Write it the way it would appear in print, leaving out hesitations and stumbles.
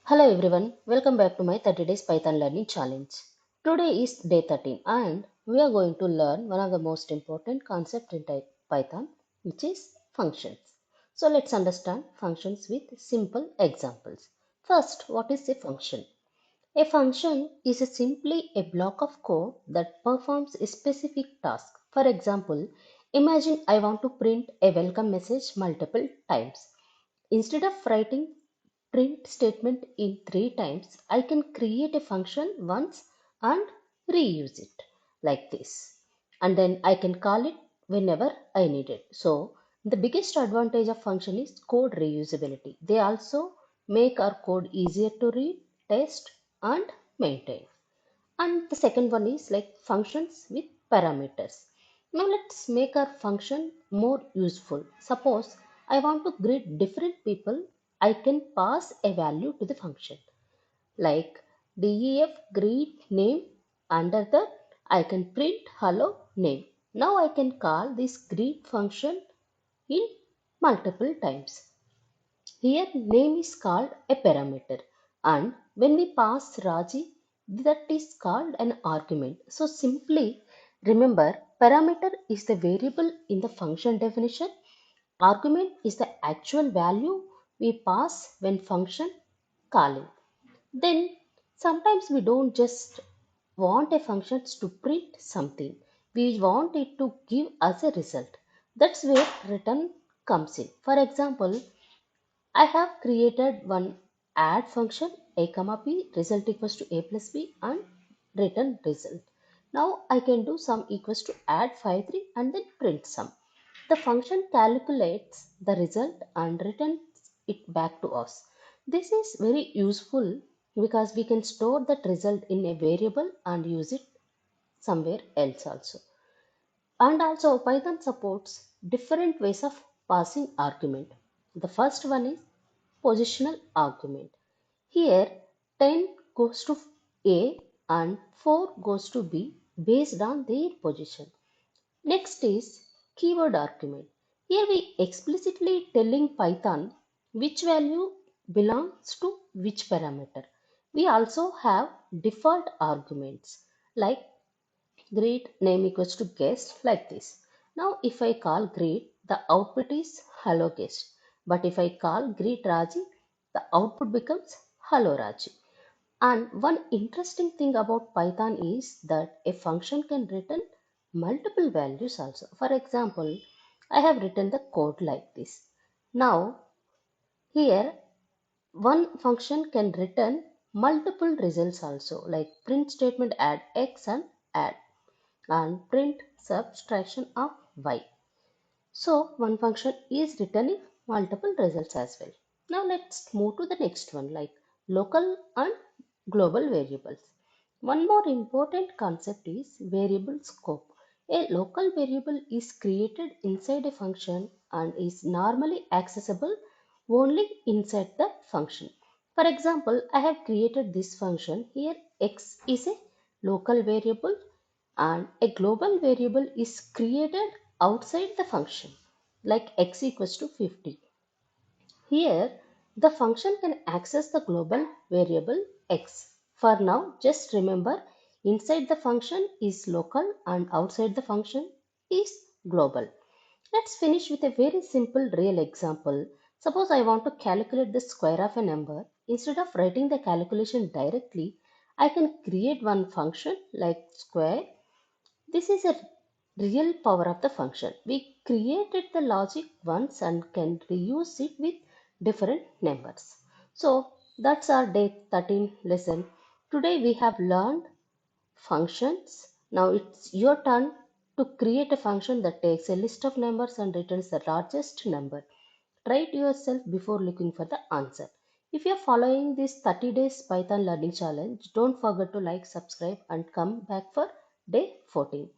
Hello everyone, welcome back to my 30 days Python learning challenge. Today is day 13 and we are going to learn one of the most important concepts in Python, which is functions. So let's understand functions with simple examples. First, what is a function? A function is simply a block of code that performs a specific task. For example, imagine I want to print a welcome message multiple times. Instead of writing print statement in three times, I can create a function once and reuse it like this. And then I can call it whenever I need it. So the biggest advantage of function is code reusability. They also make our code easier to read, test and maintain. And the second one is like functions with parameters. Now let's make our function more useful. Suppose I want to greet different people, I can pass a value to the function like def greet name. Under that I can print hello name. Now I can call this greet function in multiple times. Here name is called a parameter and when we pass Raji, that is called an argument. So simply remember parameter is the variable in the function definition. Argument is the actual value we pass when function calling. Then sometimes we don't just want a function to print something. We want it to give us a result. That's where return comes in. For example, I have created one add function a comma b result equals to a plus b and return result. Now I can do sum equals to add 5 3 and then print sum. The function calculates the result and returns it back to us. This is very useful because we can store that result in a variable and use it somewhere else also. And also Python supports different ways of passing argument. The first one is positional argument. Here 10 goes to A and 4 goes to B based on their position. Next is keyword argument. Here we explicitly telling Python which value belongs to which parameter. We also have default arguments like greet name equals to guest like this. Now if I call greet, the output is hello guest. But if I call greet Raji, the output becomes hello Raji. And one interesting thing about Python is that a function can return multiple values also. For example, I have written the code like this. Now here one function can return multiple results also like print statement add x and add and print subtraction of y. So one function is returning multiple results as well. Now let's move to the next one like local and global variables. One more important concept is variable scope. A local variable is created inside a function and is normally accessible only inside the function. For example, I have created this function here x is a local variable and a global variable is created outside the function like x equals to 50. Here the function can access the global variable x. For now just remember inside the function is local and outside the function is global. Let's finish with a very simple real example. Suppose I want to calculate the square of a number. Instead of writing the calculation directly, I can create one function like square. This is a real power of the function. We created the logic once and can reuse it with different numbers. So that's our day 13 lesson. Today we have learned functions. Now it's your turn to create a function that takes a list of numbers and returns the largest number. Try it yourself before looking for the answer. If you are following this 30 days Python learning challenge, don't forget to like, subscribe and come back for day 14.